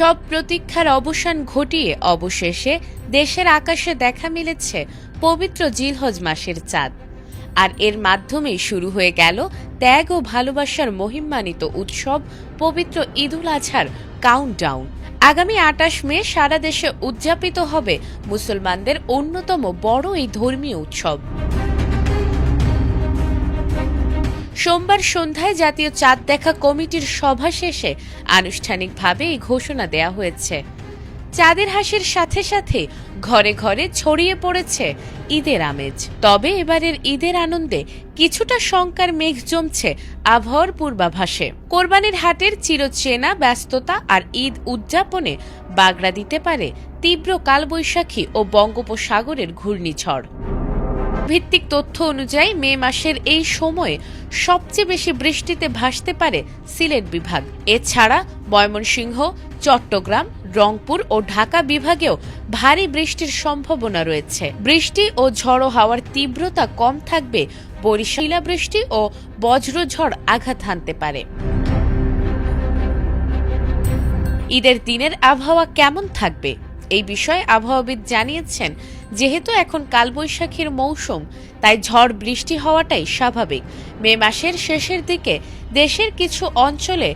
সব প্রতীক্ষার অবসান ঘটিয়ে অবশেষে দেশের আকাশে দেখা মিলেছে পবিত্র জিলহজ মাসের চাঁদ। আর এর মাধ্যমেই শুরু হয়ে গেল ত্যাগ ও ভালোবাসার মহিমান্বিত উৎসব পবিত্র ঈদুল আজহার কাউন্টডাউন। আগামী ২৮ মে সারা দেশে উদযাপিত হবে মুসলমানদের অন্যতম বড় এই ধর্মীয় উৎসব। সোমবার সন্ধ্যায় জাতীয় চাঁদ দেখা কমিটির সভা শেষে আনুষ্ঠানিকভাবে এই ঘোষণা দেয়া হয়েছে। চাঁদের হাসির সাথে সাথে ঘরে ঘরে ছড়িয়ে পড়েছে ঈদের আমেজ। তবে এবারের ঈদের আনন্দে কিছুটা শঙ্কার মেঘ জমছে আবহাওয়ার পূর্বাভাসে। কোরবানির হাটের চিরচেনা ব্যস্ততা আর ঈদ উদযাপনে বাগড়া দিতে পারে তীব্র কালবৈশাখী ও বঙ্গোপসাগরের ঘূর্ণিঝড়। ভিত্তিক তথ্য অনুযায়ী মে মাসের এই সময়ে সবচেয়ে বেশি বৃষ্টিতে ভাসতে পারে সিলেট বিভাগ। এছাড়া ময়মনসিংহ, চট্টগ্রাম, রংপুর ও ঢাকা বিভাগেও ভারী বৃষ্টির সম্ভাবনা রয়েছে। বৃষ্টি ও ঝড়ো হাওয়ার তীব্রতা কম থাকবে, বরিশালে বৃষ্টি ও বজ্রঝড় আঘাত হানতে পারে। ঈদের দিনের আবহাওয়া কেমন থাকবে এই বিষয়ে আবহাওয়াবিদ জানিয়েছেন, যেহেতু এখন কালবৈশাখীর মৌসুম, তাই ঝড় বৃষ্টি হওয়াটাই স্বাভাবিক। মে মাসের শেষের দিকে দেশের কিছু অঞ্চলে